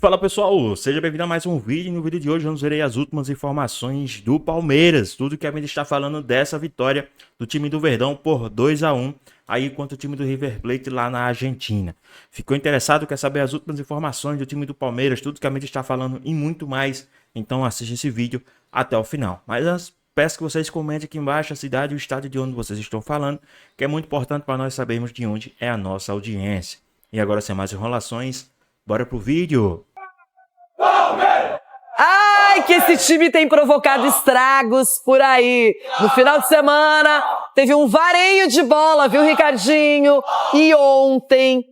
Fala pessoal, seja bem-vindo a mais um vídeo. No vídeo de hoje vamos ver aí as últimas informações do Palmeiras, tudo que a gente está falando dessa vitória do time do Verdão por 2-1 aí contra o time do River Plate lá na Argentina. Ficou interessado? Quer saber as últimas informações do time do Palmeiras, tudo que a gente está falando e muito mais? Então assiste esse vídeo até o final. Mas antes, peço que vocês comentem aqui embaixo a cidade e o estado de onde vocês estão falando, que é muito importante para nós sabermos de onde é a nossa audiência. E agora, sem mais enrolações, bora pro vídeo! Ai, que esse time tem provocado estragos por aí. No final de semana, teve um vareio de bola, viu, Ricardinho? E ontem,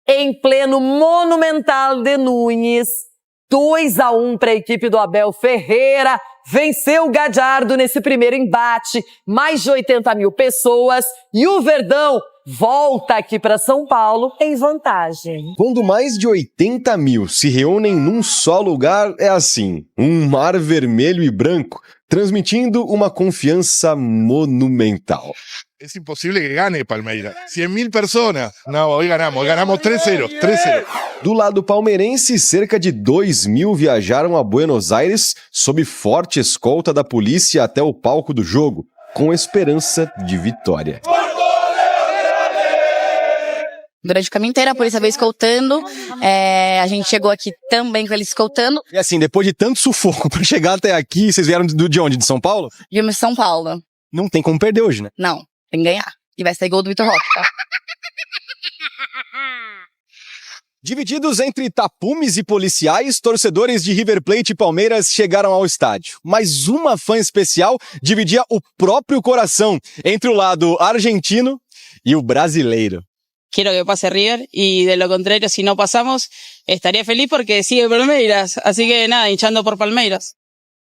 em pleno Monumental de Núñez, 2-1 para a equipe do Abel Ferreira. Venceu o Gallardo nesse primeiro embate, mais de 80 mil pessoas. E o Verdão volta aqui para São Paulo em vantagem. Quando mais de 80 mil se reúnem num só lugar, é assim, um mar vermelho e branco, transmitindo uma confiança monumental. Es imposible que gane Palmeiras. 100.000 personas. No, hoy ganamos 3-0. 3-0. Do lado palmeirense, cerca de 2.000 viajaram a Buenos Aires sob forte escolta da polícia até o palco do jogo, com esperança de vitória. Durante o caminho inteiro, a polícia veio escoltando, a gente chegou aqui também com eles escoltando. E assim, depois de tanto sufoco para chegar até aqui, vocês vieram de onde? De São Paulo? Viemos de São Paulo. Não tem como perder hoje, né? Não, tem que ganhar. E vai sair gol do Vitor Roque, tá? Divididos entre tapumes e policiais, torcedores de River Plate e Palmeiras chegaram ao estádio. Mas uma fã especial dividia o próprio coração entre o lado argentino e o brasileiro. Quiero que pase River y de lo contrario, si no pasamos, estaría feliz porque sigue Palmeiras. Así que nada, hinchando por Palmeiras.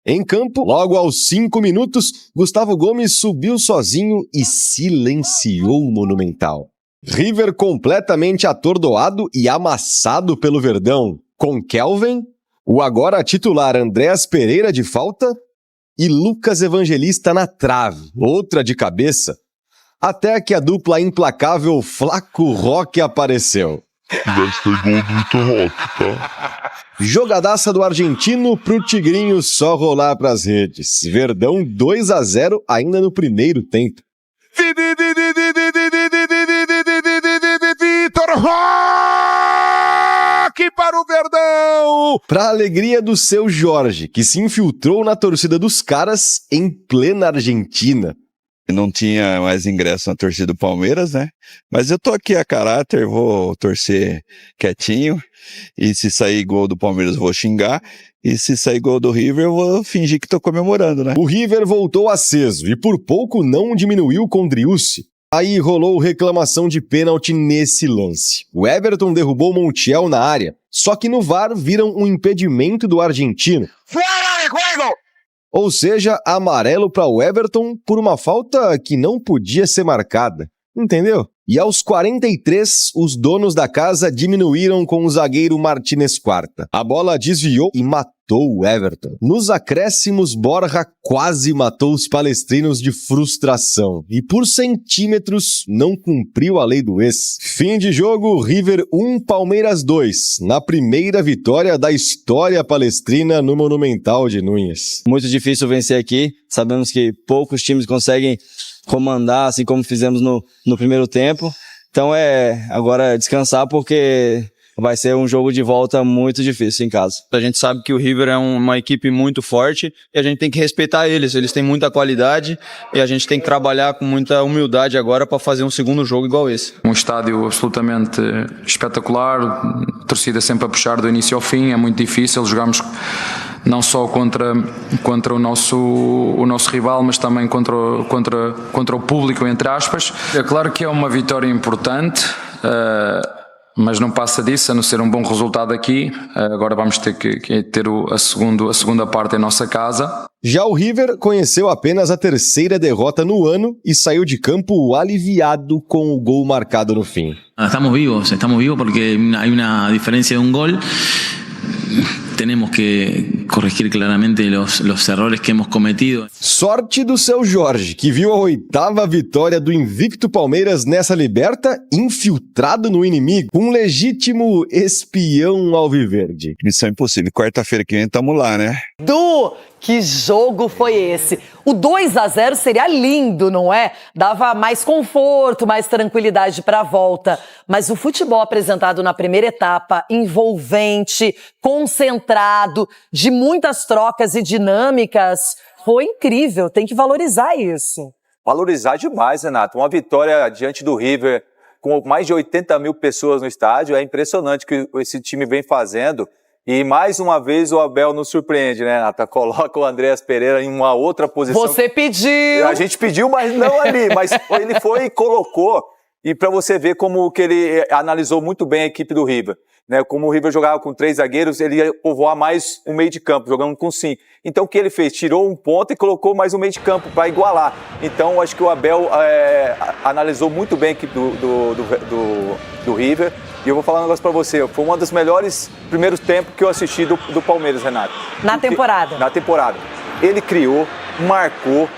Em campo, logo aos 5 minutos, Gustavo Gomes subiu sozinho e silenciou o Monumental. River completamente atordoado e amassado pelo Verdão, com Kelvin, o agora titular Andréas Pereira de falta e Lucas Evangelista na trave, outra de cabeça, até que a dupla implacável Flaco Roque apareceu. Vai ser gol do Vitor Roque, tá? Jogadaça do argentino pro Tigrinho só rolar pras redes. Verdão 2-0 ainda no primeiro tempo. Vitor Roque para o Verdão! Pra alegria do seu Jorge, que se infiltrou na torcida dos caras em plena Argentina. Não tinha mais ingresso na torcida do Palmeiras, né? Mas eu tô aqui a caráter, vou torcer quietinho. E se sair gol do Palmeiras, eu vou xingar. E se sair gol do River, eu vou fingir que tô comemorando, né? O River voltou aceso e por pouco não diminuiu com Driussi. Aí rolou reclamação de pênalti nesse lance. O Everton derrubou Montiel na área, só que no VAR viram um impedimento do argentino. ¡Fuera de juego! Ou seja, amarelo para o Everton por uma falta que não podia ser marcada. Entendeu? E aos 43, os donos da casa diminuíram com o zagueiro Martínez Quarta. A bola desviou e matou o Everton. Nos acréscimos, Borja quase matou os palestrinos de frustração. E por centímetros, não cumpriu a lei do ex. Fim de jogo, River 1, Palmeiras 2. Na primeira vitória da história palestrina no Monumental de Núñez. Muito difícil vencer aqui. Sabemos que poucos times conseguem comandar, assim como fizemos no primeiro tempo. Então agora descansar, porque vai ser um jogo de volta muito difícil em casa. A gente sabe que o River é uma equipe muito forte e a gente tem que respeitar eles. Eles têm muita qualidade e a gente tem que trabalhar com muita humildade agora para fazer um segundo jogo igual esse. Um estádio absolutamente espetacular, torcida sempre a puxar do início ao fim, é muito difícil. Jogamos não só contra o nosso rival, mas também contra o público, entre aspas. É claro que é uma vitória importante, mas não passa disso, a não ser um bom resultado aqui. Agora vamos ter que ter a segunda parte em nossa casa. Já o River conheceu apenas a terceira derrota no ano e saiu de campo aliviado com o gol marcado no fim. Estamos vivos porque hay una diferencia de un gol. Tenemos que corregir claramente los errores que hemos cometido. Sorte do seu Jorge, que viu a 8ª vitória do invicto Palmeiras nessa liberta, infiltrado no inimigo, um legítimo espião alviverde. Missão impossível. Quarta-feira que vem tamo lá, né? Du, que jogo foi esse? O 2-0 seria lindo, não é? Dava mais conforto, mais tranquilidade para a volta. Mas o futebol apresentado na primeira etapa, envolvente, concentrado, de muitas trocas e dinâmicas, foi incrível. Tem que valorizar isso. Valorizar demais, Renato. Uma vitória diante do River, com mais de 80 mil pessoas no estádio, é impressionante o que esse time vem fazendo. E mais uma vez o Abel nos surpreende, né, Renata? Coloca o Andréas Pereira em uma outra posição. Você pediu! A gente pediu, mas não ali. Mas ele foi e colocou. E para você ver como que ele analisou muito bem a equipe do River. Né? Como o River jogava com 3 zagueiros, ele ia povoar mais um meio de campo, jogando com 5. Então o que ele fez? Tirou um ponto e colocou mais um meio de campo para igualar. Então acho que o Abel analisou muito bem a equipe do River. E eu vou falar um negócio pra você, foi um dos melhores primeiros tempos que eu assisti do Palmeiras, Renato. Na temporada? Na temporada. Ele criou, marcou,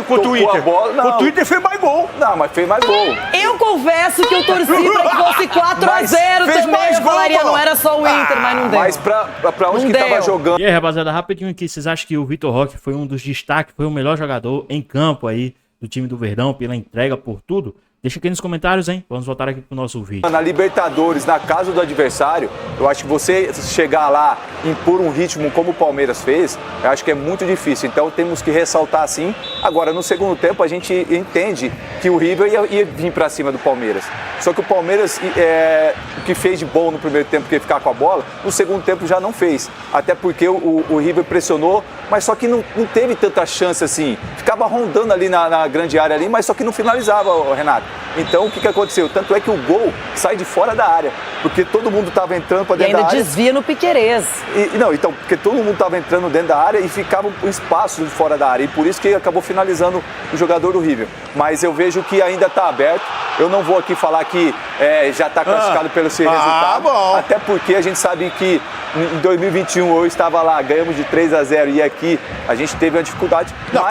com o Twitter? A bola. Não. O Twitter fez mais gol. Não, mas fez mais gol. Eu confesso que eu torci pra que fosse 4-0 também. Eu falaria, não era só o Inter, mas não deu. Mas pra onde não que deu. tava jogando... E aí, rapaziada, rapidinho aqui, vocês acham que o Vitor Roque foi um dos destaques, foi o melhor jogador em campo aí do time do Verdão, pela entrega, por tudo? Deixa aqui nos comentários, hein? Vamos voltar aqui pro nosso vídeo. Na Libertadores, na casa do adversário, eu acho que você chegar lá e impor um ritmo como o Palmeiras fez, eu acho que é muito difícil. Então temos que ressaltar sim. Agora, no segundo tempo, a gente entende que o River ia vir para cima do Palmeiras. Só que o Palmeiras, o que fez de bom no primeiro tempo, que ia ficar com a bola, no segundo tempo já não fez. Até porque o River pressionou, mas só que não teve tanta chance assim. Ficava rondando ali na grande área ali, mas só que não finalizava, Renato. Então, o que aconteceu? Tanto é que o gol sai de fora da área, porque todo mundo estava entrando para dentro da área. E ainda desvia no Piquerez. Então, porque todo mundo estava entrando dentro da área e ficava um espaço de fora da área. E por isso que acabou finalizando o jogador do River. Mas eu vejo que ainda está aberto. Eu não vou aqui falar que já está classificado pelo seu resultado. Bom. Até porque a gente sabe que em 2021 eu estava lá, ganhamos de 3-0 e aqui a gente teve uma dificuldade. Não,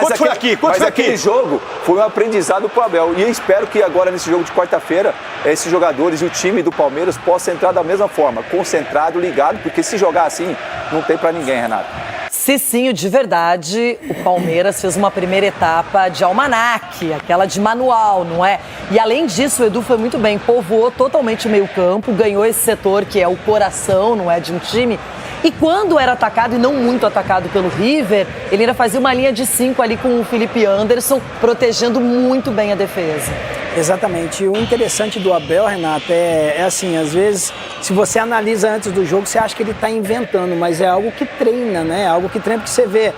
mas aquele jogo foi um aprendizado para o Abel. E eu espero que agora nesse jogo de quarta-feira, esses jogadores e o time do Palmeiras possam entrar da mesma forma, concentrado, ligado, porque se jogar assim, não tem para ninguém, Renato. Cicinho, de verdade, o Palmeiras fez uma primeira etapa de almanaque, aquela de manual, não é? E além disso, o Edu foi muito bem, povoou totalmente o meio-campo, ganhou esse setor que é o coração, não é, de um time. E quando era atacado, e não muito atacado pelo River, ele ainda fazia uma linha de 5 ali com o Felipe Anderson, protegendo muito bem a defesa. Exatamente. O interessante do Abel, Renato, é assim, às vezes, se você analisa antes do jogo, você acha que ele está inventando, mas é algo que treina, né? É algo que treina, porque você vê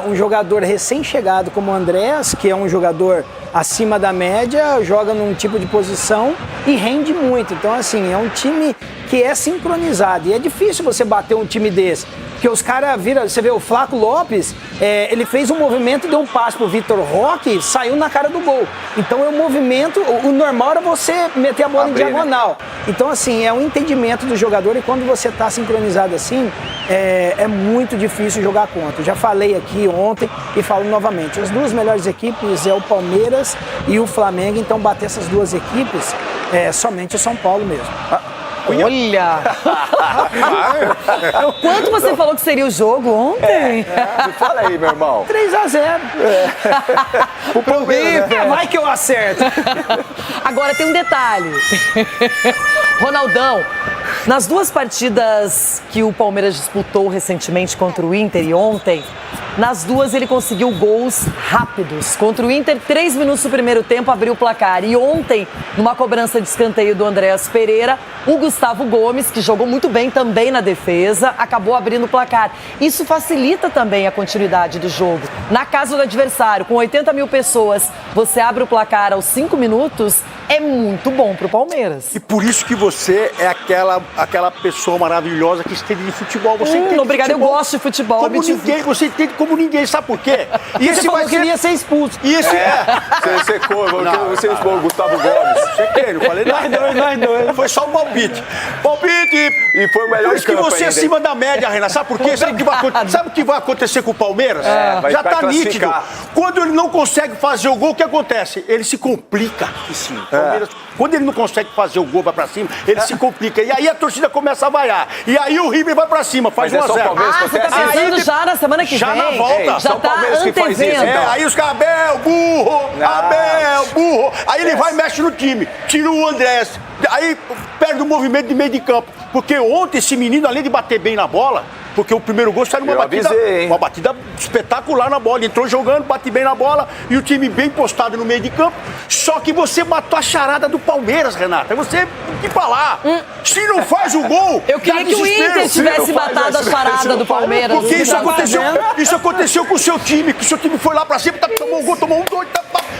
um jogador recém-chegado como o Andréas, que é um jogador acima da média, joga num tipo de posição e rende muito. Então, assim, é um time que é sincronizado. E é difícil você bater um time desse. Porque os caras viram, você vê o Flaco Lopes, ele fez um movimento e deu um passe pro Vitor Roque, saiu na cara do gol. Então é um movimento, o normal era você meter a bola em diagonal. Então assim, é um entendimento do jogador e quando você tá sincronizado assim, é muito difícil jogar contra. Eu já falei aqui ontem e falo novamente, as duas melhores equipes é o Palmeiras e o Flamengo, então bater essas duas equipes é somente o São Paulo mesmo. Olha! Quanto você falou que seria o jogo ontem? Me fala aí, meu irmão. 3-0. O Palmeiras, né? Vai que eu acerto. Agora tem um detalhe. Ronaldão, nas duas partidas que o Palmeiras disputou recentemente contra o Inter e ontem, nas duas ele conseguiu gols rápidos. Contra o Inter, 3 minutos do primeiro tempo, abriu o placar. E ontem, numa cobrança de escanteio do Andréas Pereira, o Gustavo Gomes, que jogou muito bem também na defesa, acabou abrindo o placar. Isso facilita também a continuidade do jogo. Na casa do adversário, com 80 mil pessoas, você abre o placar aos 5 minutos, é muito bom pro Palmeiras. E por isso que você é aquela pessoa maravilhosa que entende de futebol. Você entende obrigada, de futebol. eu gosto de futebol. Como ninguém, você entende como ninguém, sabe por quê? E esse falou que queria ser expulso. E esse Você secou, você expôs o Gustavo Gomes. Sequei, não falei nada. Nós dois. Foi só um palpite. Palpite! E foi o melhor Por isso que campo você é ainda, acima da média, Renato. Sabe por quê? Sabe o que vai acontecer com o Palmeiras? Vai Já tá classificar. nítido. Quando ele não consegue fazer o gol, o que acontece? Ele se complica. Sim, Palmeiras, quando ele não consegue fazer o gol, vai pra cima, ele se complica. E aí a torcida começa a vaiar. E aí o River vai pra cima, faz 1 a 0. Você tá pensando já na semana que já vem? Já na volta. Já tá antevendo. Aí os caras, Abel, burro. Aí ele vai e mexe no time. Tira o Andrés. Aí perde o movimento de meio de campo. Porque ontem esse menino, além de bater bem na bola, porque o primeiro gol saiu uma batida espetacular na bola. Ele entrou jogando, bate bem na bola e o time bem postado no meio de campo. Só que você matou a charada do Palmeiras, Renata. Você tem que falar. Se não faz o gol, eu queria que o Inter tivesse matado a charada do Palmeiras. Porque isso aconteceu com o seu time, que o seu time foi lá pra cima, tomou um gol, tomou 1, 2,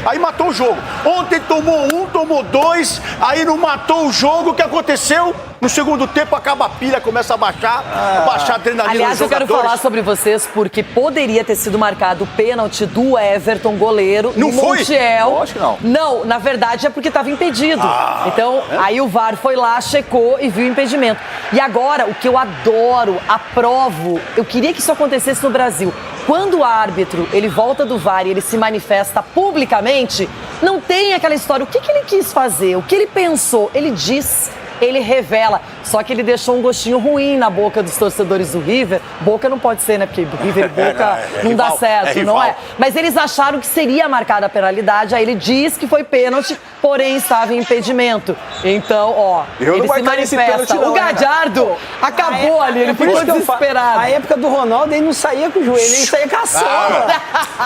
aí matou o jogo. Ontem tomou 1, tomou 2, aí não matou o jogo. O que aconteceu? No segundo tempo acaba a pilha, começa a baixar a adrenalina. Aliás, eu quero falar sobre vocês porque poderia ter sido marcado o pênalti do Everton, goleiro, não no foi? Montiel. Lógico que não. Não, na verdade é porque estava impedido. Então, aí o VAR foi lá, checou e viu o impedimento. E agora, o que eu adoro, aprovo, eu queria que isso acontecesse no Brasil. Quando o árbitro, ele volta do VAR e ele se manifesta publicamente, não tem aquela história, o que ele quis fazer, o que ele pensou, ele diz... Ele revela, só que ele deixou um gostinho ruim na boca dos torcedores do River. Boca não pode ser, né? Porque River e Boca não dá certo, não é? Mas eles acharam que seria marcada a penalidade, aí ele diz que foi pênalti, porém estava em impedimento. Então, ó, ele se manifesta. O Gallardo acabou ali, ele ficou desesperado. A época do Ronaldo, ele não saía com o joelho, ele saía com a sola.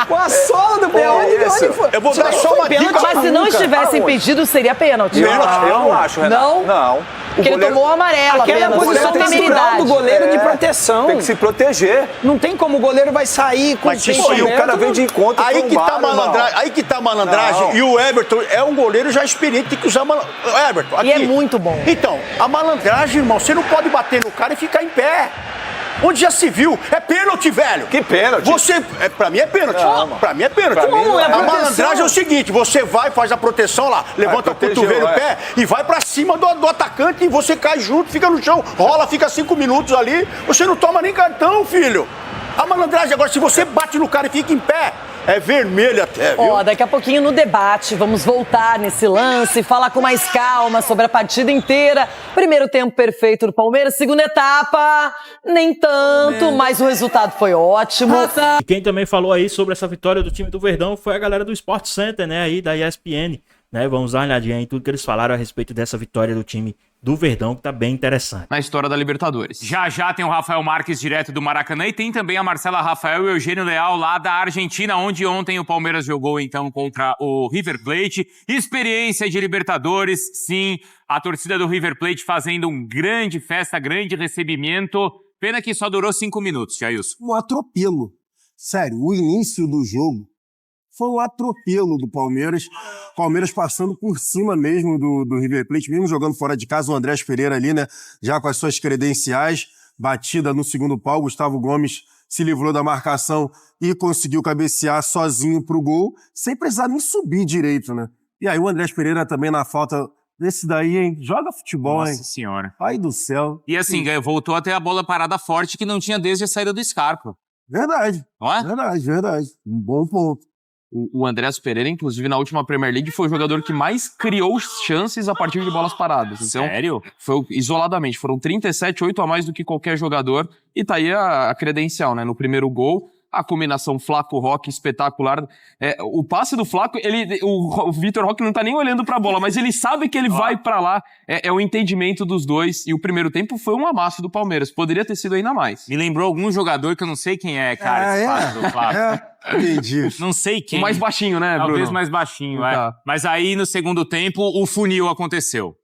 Com a sola do pé. Eu vou dar só uma dica. Mas se não estivesse impedido, seria pênalti. Eu não acho, Renato. Não. Porque ele tomou o amarelo Aquela apenas, posição natural do goleiro de proteção. Tem que se proteger. Não tem como o goleiro vai sair com o e o cara vem de encontro. Aí que tá a malandragem. E o Everton é um goleiro já experiente, tem que usar Everton. Aqui. E é muito bom. Então, a malandragem, irmão, você não pode bater no cara e ficar em pé. Onde já se viu? É pênalti, velho. Que pênalti? Pra mim é pênalti. Pra mim é pênalti. A malandragem é o seguinte, você vai, faz a proteção lá, levanta o cotovelo, o pé e vai pra cima do atacante e você cai junto, fica no chão, rola, fica 5 minutos ali, você não toma nem cartão, filho. A malandragem agora, se você bate no cara e fica em pé, é vermelho até, viu? Ó, daqui a pouquinho no debate, vamos voltar nesse lance, falar com mais calma sobre a partida inteira. Primeiro tempo perfeito do Palmeiras, segunda etapa, nem tanto, mas o resultado foi ótimo. E quem também falou aí sobre essa vitória do time do Verdão foi a galera do Sport Center, né, aí da ESPN, né? Vamos dar uma olhadinha em tudo que eles falaram a respeito dessa vitória do time do Verdão, que tá bem interessante. Na história da Libertadores. Já tem o Rafael Marques direto do Maracanã e tem também a Marcela Rafael e o Eugênio Leal lá da Argentina, onde ontem o Palmeiras jogou então contra o River Plate. Experiência de Libertadores, sim, a torcida do River Plate fazendo um grande festa, grande recebimento. Pena que só durou 5 minutos, Jailson. Um atropelo. Sério, o início do jogo foi um atropelo do Palmeiras. Palmeiras passando por cima mesmo do River Plate, mesmo jogando fora de casa, o Andrés Pereira ali, né? Já com as suas credenciais, batida no segundo pau, Gustavo Gomes se livrou da marcação e conseguiu cabecear sozinho pro gol, sem precisar nem subir direito, né? E aí o Andrés Pereira também na falta desse daí, hein? Joga futebol, hein? Nossa senhora. Ai do céu. E assim, voltou até a bola parada forte que não tinha desde a saída do Scarpa. Verdade. Não é? Verdade. Um bom ponto. O Andrés Pereira, inclusive, na última Premier League, foi o jogador que mais criou chances a partir de bolas paradas. Então, sério? Foi isoladamente. Foram 37, 8 a mais do que qualquer jogador. E tá aí a credencial, né? No primeiro gol, a combinação Flaco-Roque espetacular. O passe do Flaco, o Vitor Roque não tá nem olhando pra bola, mas ele sabe que ele vai pra lá. É o entendimento dos dois. E o primeiro tempo foi um amasso do Palmeiras. Poderia ter sido ainda mais. Me lembrou algum jogador que eu não sei quem é, cara. Esse passe do Flaco. Entendi. Não sei quem. O mais baixinho, né, Bruno? Talvez mais baixinho, Tá. Mas aí, no segundo tempo, o funil aconteceu.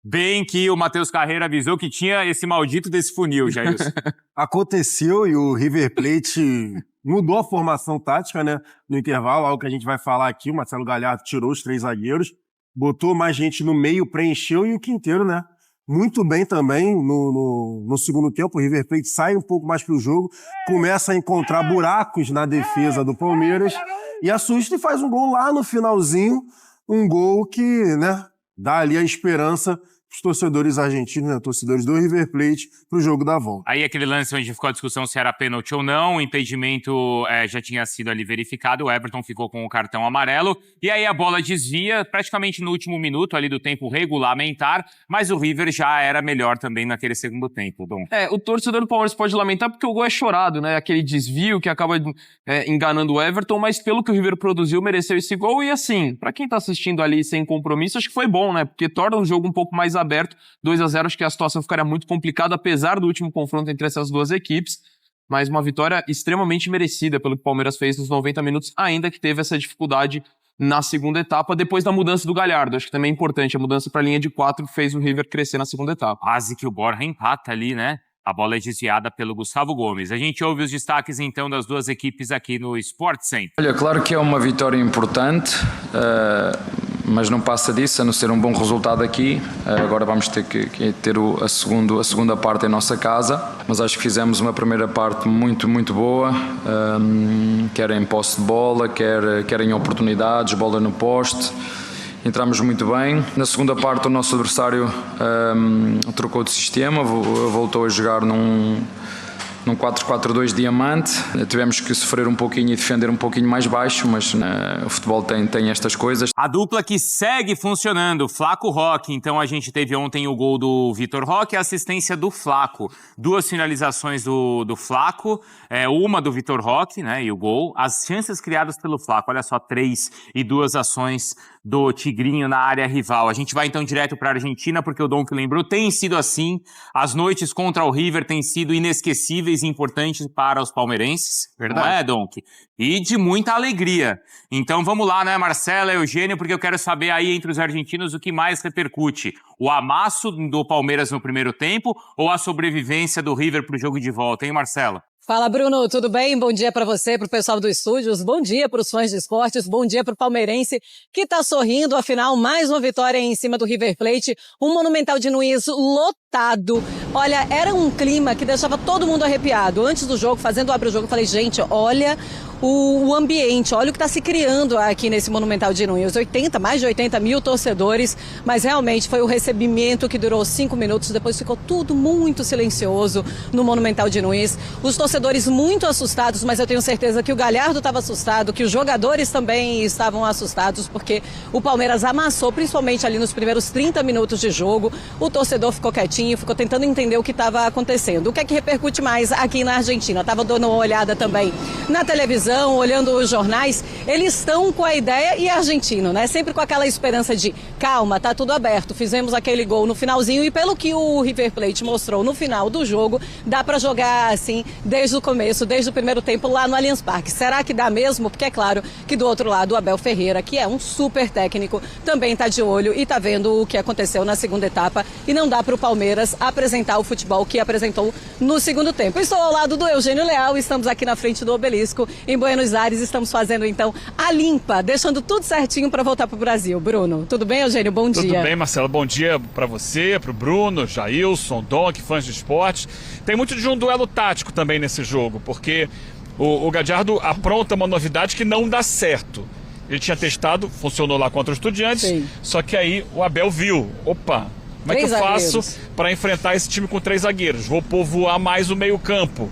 Bem que o Matheus Carreira avisou que tinha esse maldito desse funil, Jailson. Aconteceu e o River Plate mudou a formação tática, né? No intervalo, algo que a gente vai falar aqui. O Marcelo Gallardo tirou os 3 zagueiros. botou mais gente no meio, preencheu, e o Quinteiro, né? Muito bem também no segundo tempo. O River Plate sai um pouco mais pro jogo, começa a encontrar buracos na defesa do Palmeiras e assusta e faz um gol lá no finalzinho, um gol que, né, dá ali a esperança os torcedores argentinos, né, torcedores do River Plate, pro jogo da volta. Aí aquele lance onde ficou a discussão se era pênalti ou não, o impedimento já tinha sido ali verificado, o Everton ficou com o cartão amarelo, e aí a bola desvia praticamente no último minuto ali do tempo regulamentar, mas o River já era melhor também naquele segundo tempo, Dom. O torcedor do Palmeiras pode lamentar porque o gol é chorado, né? Aquele desvio que acaba enganando o Everton, mas pelo que o River produziu, mereceu esse gol, e assim, pra quem tá assistindo ali sem compromisso, acho que foi bom, né? Porque torna o jogo um pouco mais aberto. 2-0, acho que a situação ficaria muito complicada, apesar do último confronto entre essas duas equipes, mas uma vitória extremamente merecida pelo que o Palmeiras fez nos 90 minutos, ainda que teve essa dificuldade na segunda etapa, depois da mudança do Galhardo. Acho que também é importante, a mudança para a linha de 4 fez o River crescer na segunda etapa. Quase que o Borja empata ali, né? A bola é desviada pelo Gustavo Gomes. A gente ouve os destaques, então, das duas equipes aqui no Sport Center. Olha, claro que é uma vitória importante, mas não passa disso, a não ser um bom resultado aqui. Agora vamos ter que ter a segunda parte em nossa casa, mas acho que fizemos uma primeira parte muito, muito boa, quer em posse de bola, quer em oportunidades, bola no poste. Entramos muito bem. Na segunda parte o nosso adversário trocou de sistema, voltou a jogar num 4-4-2 diamante. Tivemos que sofrer um pouquinho e defender um pouquinho mais baixo, mas o futebol tem estas coisas. A dupla que segue funcionando, Flaco Roque. Então a gente teve ontem o gol do Vitor Roque e a assistência do Flaco. 2 finalizações do Flaco, uma do Vitor Roque, né, e o gol. As chances criadas pelo Flaco, olha só, 3 e 2 ações do Tigrinho na área rival. A gente vai então direto para a Argentina, porque o Dom que lembrou, tem sido assim. As noites contra o River têm sido inesquecíveis e importantes para os palmeirenses. Verdade. Não é, Donk? E de muita alegria. Então vamos lá, né, Marcela, Eugênio, porque eu quero saber aí entre os argentinos o que mais repercute. O amasso do Palmeiras no primeiro tempo ou a sobrevivência do River para o jogo de volta, hein, Marcela? Fala, Bruno, tudo bem? Bom dia para você, para o pessoal do estúdios, bom dia para os fãs de esportes, bom dia para o palmeirense que está sorrindo, afinal, mais uma vitória em cima do River Plate, um Monumental de Nunes lotado. Olha, era um clima que deixava todo mundo arrepiado. Antes do jogo, fazendo o abre-jogo, eu falei, gente, olha o ambiente, olha o que está se criando aqui nesse Monumental de Nunes. Mais de 80 mil torcedores, mas realmente foi o recebimento que durou 5 minutos, depois ficou tudo muito silencioso no Monumental de Nunes. Os torcedores muito assustados, mas eu tenho certeza que o Galhardo estava assustado, que os jogadores também estavam assustados, porque o Palmeiras amassou, principalmente ali nos primeiros 30 minutos de jogo. O torcedor ficou quietinho, ficou tentando entender o que estava acontecendo. O que é que repercute mais aqui na Argentina? Estava dando uma olhada também na televisão, olhando os jornais. Eles estão com a ideia, e argentino, né? Sempre com aquela esperança de calma, tá tudo aberto. Fizemos aquele gol no finalzinho e pelo que o River Plate mostrou no final do jogo, dá para jogar assim desde o começo, desde o primeiro tempo lá no Allianz Parque. Será que dá mesmo? Porque é claro que do outro lado o Abel Ferreira, que é um super técnico, também está de olho e está vendo o que aconteceu na segunda etapa, e não dá para o Palmeiras apresentar o futebol que apresentou no segundo tempo. Estou ao lado do Eugênio Leal, estamos aqui na frente do Obelisco em Buenos Aires, estamos fazendo então a limpa, deixando tudo certinho para voltar para o Brasil. Bruno, tudo bem, Eugênio? Bom dia. Tudo bem, Marcelo, bom dia para você, para o Bruno, Jailson, Donk, fãs de esportes. Tem muito de um duelo tático também nesse jogo, porque o Galhardo apronta uma novidade que não dá certo. Ele tinha testado, funcionou lá contra os Estudiantes, sim, só que aí o Abel viu, opa, como é que eu faço para enfrentar esse time com 3 zagueiros? Vou povoar mais o meio-campo.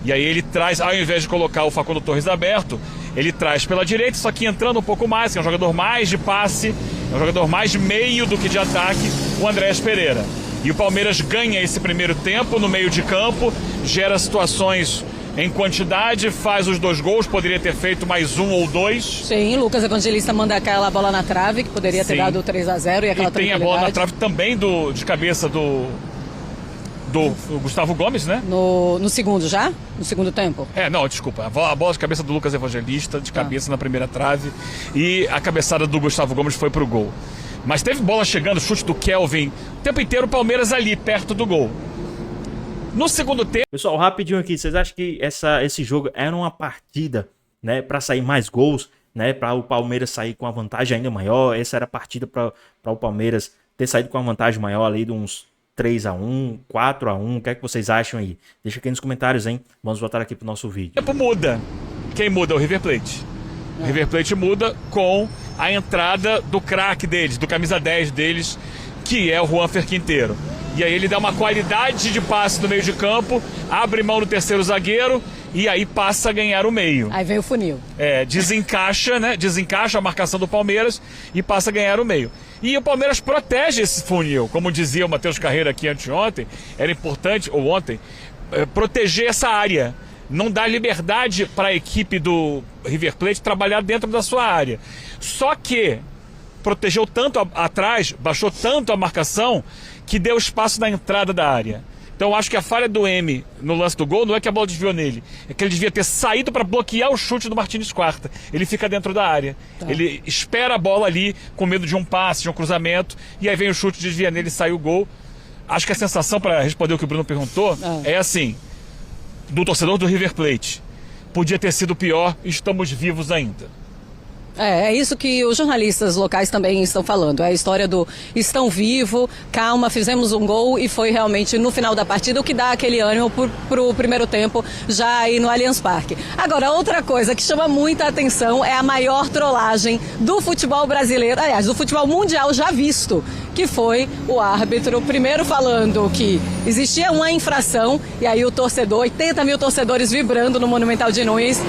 E aí ele traz, ao invés de colocar o Facundo Torres aberto, ele traz pela direita, só que entrando um pouco mais, que é um jogador mais de passe, é um jogador mais de meio do que de ataque, o Andrés Pereira. E o Palmeiras ganha esse primeiro tempo no meio de campo, gera situações em quantidade, faz os 2 gols, poderia ter feito mais 1 ou 2. Sim, Lucas Evangelista manda aquela bola na trave, que poderia ter dado 3-0 e aquela tranquilidade. E tem a bola na trave também de cabeça do Gustavo Gomes, né? No segundo já? No segundo tempo? Não, desculpa. A bola de cabeça do Lucas Evangelista, de cabeça na primeira trave, e a cabeçada do Gustavo Gomes foi pro gol. Mas teve bola chegando, chute do Kelvin, o tempo inteiro o Palmeiras ali, perto do gol. No segundo tempo... Pessoal, rapidinho aqui, vocês acham que esse jogo era uma partida, né, para sair mais gols? né, para o Palmeiras sair com a vantagem ainda maior. Essa era a partida para o Palmeiras ter saído com uma vantagem maior ali de uns 3-1, 4-1. O que é que vocês acham aí? Deixa aqui nos comentários, hein? Vamos voltar aqui pro nosso vídeo. O tempo muda. Quem muda é o River Plate. O River Plate muda com a entrada do craque deles, do camisa 10 deles, que é o Juanfer Quinteiro. E aí ele dá uma qualidade de passe no meio de campo, abre mão do terceiro zagueiro e aí passa a ganhar o meio. Aí vem o funil. Desencaixa, né? Desencaixa a marcação do Palmeiras e passa a ganhar o meio. E o Palmeiras protege esse funil. Como dizia o Matheus Carreira aqui anteontem, era importante, ou ontem, proteger essa área. Não dar liberdade para a equipe do River Plate trabalhar dentro da sua área. Só que protegeu tanto atrás, baixou tanto a marcação, que deu espaço na entrada da área. Então eu acho que a falha do M no lance do gol não é que a bola desviou nele, é que ele devia ter saído para bloquear o chute do Martínez Quarta. Ele fica dentro da área. Tá. Ele espera a bola ali com medo de um passe, de um cruzamento, e aí vem o chute, desvia nele e sai o gol. Acho que a sensação, para responder o que o Bruno perguntou, é assim, do torcedor do River Plate. Podia ter sido pior, estamos vivos ainda. É isso que os jornalistas locais também estão falando. É a história do estão vivo, calma, fizemos um gol e foi realmente no final da partida o que dá aquele ânimo pro primeiro tempo já aí no Allianz Parque. Agora, outra coisa que chama muita atenção é a maior trollagem do futebol brasileiro, aliás, do futebol mundial já visto, que foi o árbitro primeiro falando que existia uma infração e aí o torcedor, 80 mil torcedores vibrando no Monumental de Nunes,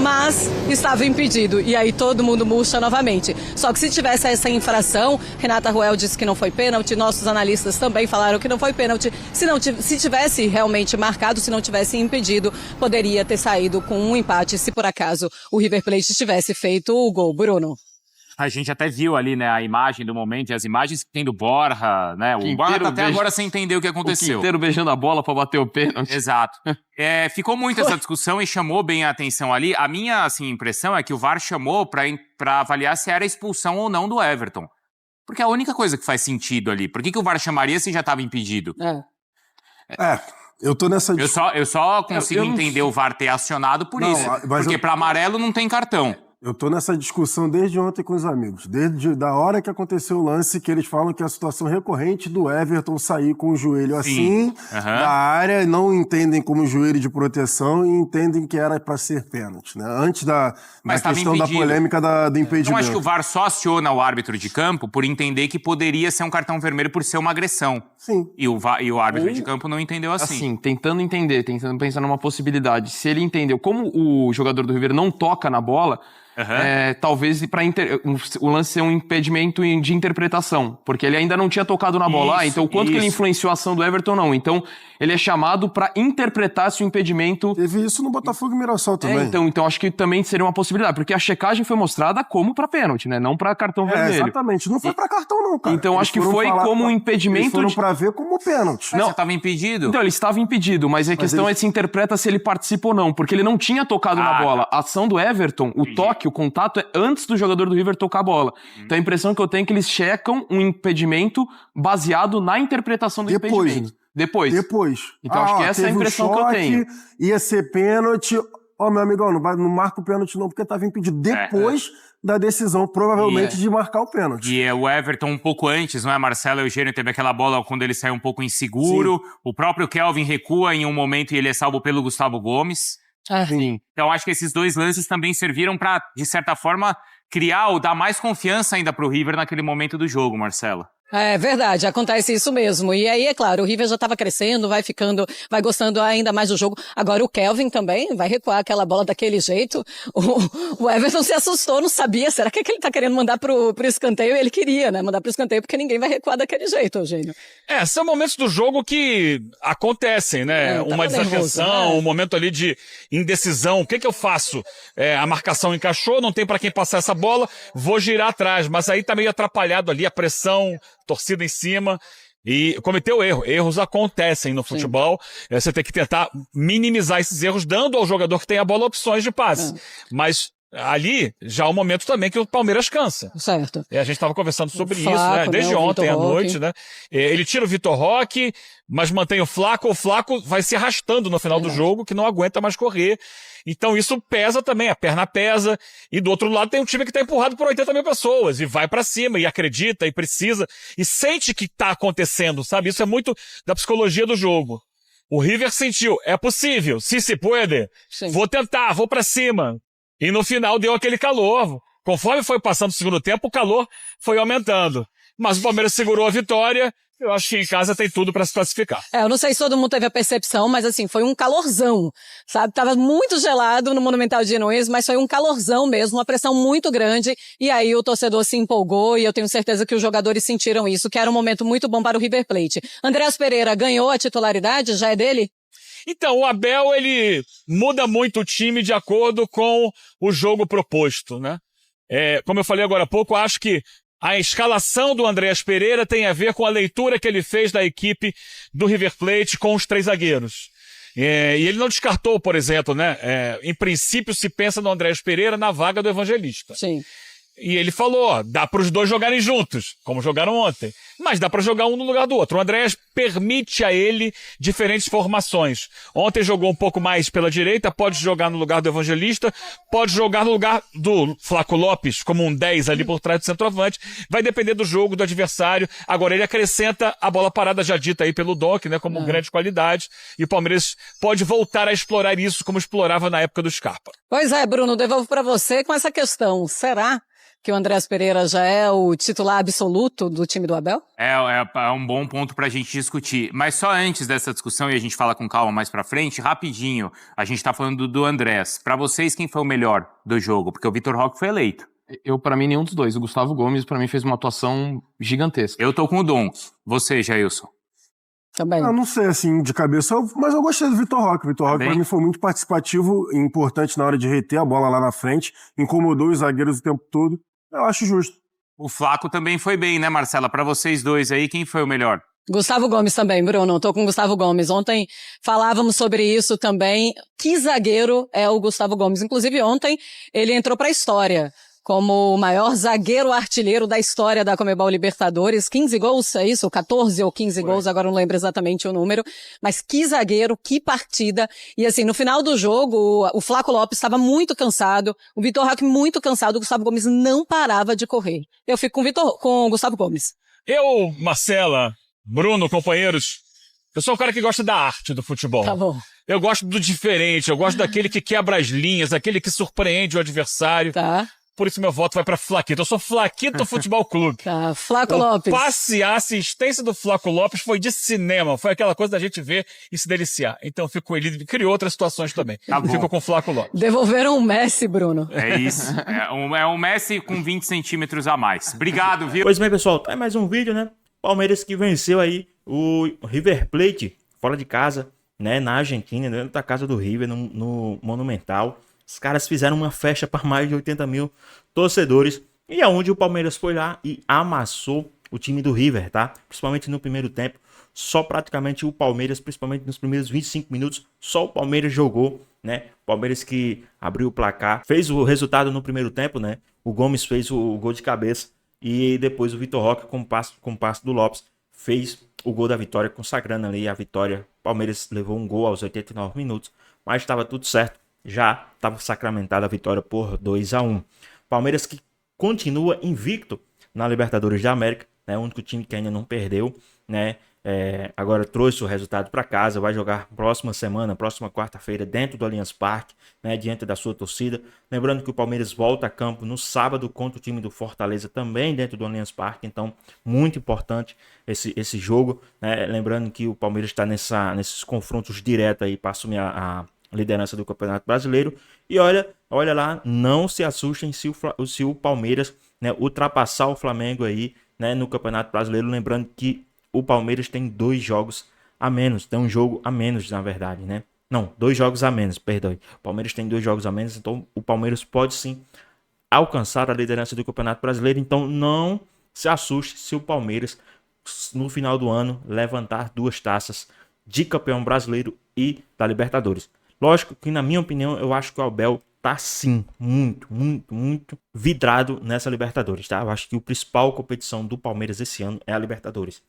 mas estava impedido. E aí todo mundo murcha novamente. Só que se tivesse essa infração, Renata Ruel disse que não foi pênalti, nossos analistas também falaram que não foi pênalti. Se tivesse realmente marcado, se não tivesse impedido, poderia ter saído com um empate se por acaso o River Plate tivesse feito o gol. Bruno. A gente até viu ali, né, a imagem do momento e as imagens que tem do Borja, né? O Borja tá até agora sem entender o que aconteceu. O Quinteiro beijando a bola pra bater o pênalti. Exato. Ficou muito essa discussão e chamou bem a atenção ali. A minha, assim, impressão é que o VAR chamou pra avaliar se era expulsão ou não do Everton. Porque é a única coisa que faz sentido ali. Por que o VAR chamaria se já estava impedido? Eu tô nessa... Eu só consigo entender o VAR ter acionado por isso. Porque pra amarelo não tem cartão. Eu tô nessa discussão desde ontem com os amigos. Desde da hora que aconteceu o lance, que eles falam que é a situação recorrente do Everton sair com o joelho assim, da área, não entendem como joelho de proteção e entendem que era para ser pênalti, né? Antes da questão da polêmica do impedimento. Eu acho que o VAR só aciona o árbitro de campo por entender que poderia ser um cartão vermelho por ser uma agressão. Sim. E o árbitro de campo não entendeu assim. Assim, tentando pensar numa possibilidade. Se ele entendeu como o jogador do River não toca na bola, talvez o lance ser um impedimento de interpretação, porque ele ainda não tinha tocado na bola. Então o quanto que ele influenciou a ação do Everton, não. Então ele é chamado pra interpretar se o impedimento... Teve isso no Botafogo e Mirassol também. Então acho que também seria uma possibilidade, porque a checagem foi mostrada como pra pênalti, né? Não pra cartão vermelho. Exatamente. Não foi pra cartão não, cara. Então acho que foi como um impedimento... Eles foram pra ver como pênalti. Mas você estava impedido? Então ele estava impedido, mas a questão é se interpreta se ele participa ou não, porque ele não tinha tocado na bola. A ação do Everton, o toque, o contato é antes do jogador do River tocar a bola. Então a impressão que eu tenho é que eles checam um impedimento baseado na interpretação do impedimento. Depois. Então acho que essa é a impressão que eu tenho. Ia ser pênalti. Meu amigão, não marca o pênalti não, porque estava impedido depois da decisão, provavelmente, de marcar o pênalti. E o Everton um pouco antes, não é? Marcelo Eugênio teve aquela bola quando ele saiu um pouco inseguro. Sim. O próprio Kelvin recua em um momento e ele é salvo pelo Gustavo Gomes. Sim. Então acho que esses dois lances também serviram para, de certa forma, criar ou dar mais confiança ainda pro River naquele momento do jogo, Marcelo. É verdade, acontece isso mesmo. E aí, é claro, o River já estava crescendo, vai gostando ainda mais do jogo. Agora o Kelvin também vai recuar aquela bola daquele jeito. O Everton se assustou, não sabia. Será que ele tá querendo mandar pro escanteio? Ele queria, né? Mandar pro escanteio, porque ninguém vai recuar daquele jeito, Eugênio. São momentos do jogo que acontecem, né? Uma desatenção, um momento ali de indecisão. O que eu faço? A marcação encaixou, não tem para quem passar essa bola, vou girar atrás. Mas aí tá meio atrapalhado ali, a pressão... torcida em cima e cometeu erro. Erros acontecem no futebol. Você tem que tentar minimizar esses erros, dando ao jogador que tem a bola opções de passe. Mas ali já é um momento também que o Palmeiras cansa. Certo. E a gente estava conversando sobre Flaco, isso, né? Desde ontem à noite, Roque. né? Ele tira o Vitor Roque, mas mantém o Flaco vai se arrastando no final do jogo, que não aguenta mais correr. Então isso pesa também, a perna pesa. E do outro lado tem um time que está empurrado por 80 mil pessoas e vai para cima e acredita e precisa e sente que está acontecendo, sabe? Isso é muito da psicologia do jogo. O River sentiu, é possível, se puede, vou tentar, vou para cima. E no final deu aquele calor. Conforme foi passando o segundo tempo, o calor foi aumentando. Mas o Palmeiras segurou a vitória. Eu acho que em casa tem tudo para se classificar. Eu não sei se todo mundo teve a percepção, mas assim, foi um calorzão, sabe? Tava muito gelado no Monumental de Nunes, mas foi um calorzão mesmo, uma pressão muito grande. E aí o torcedor se empolgou e eu tenho certeza que os jogadores sentiram isso, que era um momento muito bom para o River Plate. Andreas Pereira ganhou a titularidade? Já é dele? Então, o Abel, ele muda muito o time de acordo com o jogo proposto, né? Como eu falei agora há pouco, acho que a escalação do Andreas Pereira tem a ver com a leitura que ele fez da equipe do River Plate com os 3 zagueiros. E ele não descartou, por exemplo, né? Em princípio, se pensa no Andreas Pereira na vaga do Evangelista. Sim. E ele falou, dá para os dois jogarem juntos, como jogaram ontem. Mas dá para jogar um no lugar do outro. O Andreas permite a ele diferentes formações. Ontem jogou um pouco mais pela direita, pode jogar no lugar do Evangelista, pode jogar no lugar do Flaco Lopes, como um 10 ali por trás do centroavante. Vai depender do jogo, do adversário. Agora ele acrescenta a bola parada já dita aí pelo Donk, né, como grande qualidade. E o Palmeiras pode voltar a explorar isso como explorava na época do Scarpa. Pois é, Bruno, devolvo para você com essa questão. Será que o Andreas Pereira já é o titular absoluto do time do Abel? É um bom ponto pra gente discutir. Mas só antes dessa discussão, e a gente fala com calma mais pra frente, rapidinho, a gente tá falando do Andrés. Pra vocês, quem foi o melhor do jogo? Porque o Vitor Roque foi eleito. Pra mim, nenhum dos dois. O Gustavo Gomes, pra mim, fez uma atuação gigantesca. Eu tô com o Dom. Você, Jailson? Também. Eu não sei, assim, de cabeça, mas eu gostei do Vitor Roque. O Vitor Roque, pra mim, foi muito participativo e importante na hora de reter a bola lá na frente. Incomodou os zagueiros o tempo todo. Eu acho justo. O Flaco também foi bem, né, Marcela? Pra vocês dois aí, quem foi o melhor? Gustavo Gomes também, Bruno. Tô com o Gustavo Gomes. Ontem falávamos sobre isso também. Que zagueiro é o Gustavo Gomes? Inclusive, ontem ele entrou pra história como o maior zagueiro artilheiro da história da Conmebol Libertadores. 15 gols, é isso? 14 ou 15 gols, agora não lembro exatamente o número. Mas que zagueiro, que partida. E assim, no final do jogo, o Flaco Lopes estava muito cansado, o Vitor Roque muito cansado, o Gustavo Gomes não parava de correr. Eu fico com o Gustavo Gomes. Eu, Marcela, Bruno, companheiros, eu sou um cara que gosta da arte do futebol. Tá bom. Eu gosto do diferente, eu gosto daquele que quebra as linhas, aquele que surpreende o adversário. Tá. Por isso meu voto vai pra Flaquito. Eu sou Flaquito Futebol Clube. Tá, Flaco Lopes. Passe a assistência do Flaco Lopes foi de cinema. Foi aquela coisa da gente ver e se deliciar. Então eu fico com ele. Ele criou outras situações também. Tá bom. Fico com o Flaco Lopes. Devolveram o Messi, Bruno. É isso. É um Messi com 20 centímetros a mais. Obrigado, viu? Pois bem, pessoal. Tá aí mais um vídeo, né? Palmeiras que venceu aí o River Plate fora de casa, né? Na Argentina, dentro da casa do River, no Monumental. Os caras fizeram uma festa para mais de 80 mil torcedores. E aonde o Palmeiras foi lá e amassou o time do River, tá? Principalmente no primeiro tempo. Só praticamente o Palmeiras, principalmente nos primeiros 25 minutos, só o Palmeiras jogou, né? O Palmeiras que abriu o placar, fez o resultado no primeiro tempo, né? O Gomes fez o gol de cabeça. E depois o Vitor Roque, com o passe do Lopes, fez o gol da vitória, consagrando ali a vitória. O Palmeiras levou um gol aos 89 minutos, mas estava tudo certo. Já estava sacramentada a vitória por 2-1. Palmeiras que continua invicto na Libertadores da América, né? O único time que ainda não perdeu, né? Agora trouxe o resultado para casa, vai jogar próxima quarta-feira, dentro do Allianz Parque, né? Diante da sua torcida. Lembrando que o Palmeiras volta a campo no sábado contra o time do Fortaleza, também dentro do Allianz Parque. Então, muito importante esse jogo, né? Lembrando que o Palmeiras está nesses confrontos diretos aí para assumir a liderança do Campeonato Brasileiro. E olha lá, não se assustem se o Palmeiras, né, ultrapassar o Flamengo aí, né, no Campeonato Brasileiro. Lembrando que o Palmeiras tem 2 jogos a menos, tem um jogo a menos, na verdade, né? Não, 2 jogos a menos, perdão. O Palmeiras tem 2 jogos a menos, então o Palmeiras pode sim alcançar a liderança do Campeonato Brasileiro. Então não se assuste se o Palmeiras, no final do ano, levantar 2 taças de campeão brasileiro e da Libertadores. Lógico que, na minha opinião, eu acho que o Abel tá sim muito vidrado nessa Libertadores, tá? Eu acho que a principal competição do Palmeiras esse ano é a Libertadores,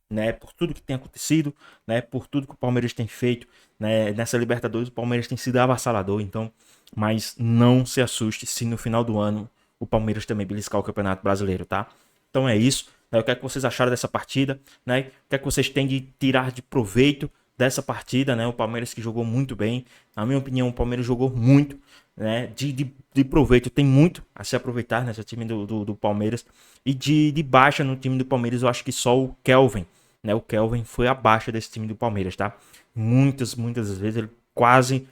né? Por tudo que tem acontecido, né? Por tudo que o Palmeiras tem feito, né? Nessa Libertadores o Palmeiras tem sido avassalador, então, mas não se assuste se no final do ano o Palmeiras também beliscar o Campeonato Brasileiro, tá? Então é isso, né? O que é que vocês acharam dessa partida, né? O que é que vocês têm de tirar de proveito dessa partida, né? O Palmeiras que jogou muito bem, na minha opinião o Palmeiras jogou muito, né? De proveito tem muito a se aproveitar nesse time do Palmeiras, e de baixa no time do Palmeiras eu acho que só o Kelvin, né? O Kelvin foi abaixo desse time do Palmeiras, tá? Muitas vezes ele quase...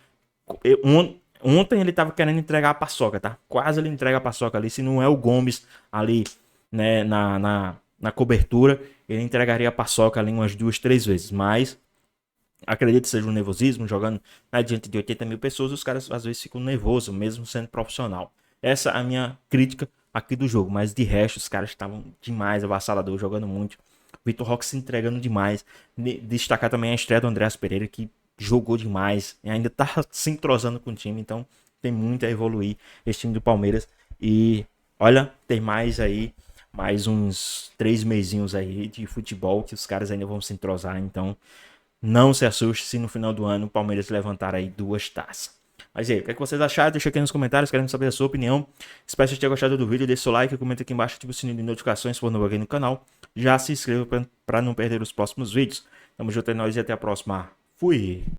Ontem ele tava querendo entregar a paçoca, tá? Quase ele entrega a paçoca ali. Se não é o Gomes ali, né, na cobertura, ele entregaria a paçoca ali umas 2, 3 vezes. Mas acredito que seja um nervosismo, jogando, né, diante de 80 mil pessoas, os caras às vezes ficam nervosos, mesmo sendo profissional. Essa é a minha crítica aqui do jogo. Mas de resto, os caras estavam demais, avassalador, jogando muito. Vitor Roque se entregando demais. Destacar também a estreia do Andreas Pereira, que jogou demais e ainda tá se entrosando com o time, então tem muito a evoluir esse time do Palmeiras. E olha, tem mais uns 3 mesinhos aí de futebol que os caras ainda vão se entrosar, então não se assuste se no final do ano o Palmeiras levantar aí 2 taças. Mas e aí, o que é que vocês acharam? Deixa aqui nos comentários, querendo saber a sua opinião. Espero que vocês tenham gostado do vídeo, deixa o seu like, comenta aqui embaixo, ativa o sininho de notificações se for novo aqui no canal. Já se inscreva para não perder os próximos vídeos. Tamo junto, é nóis e até a próxima. Fui!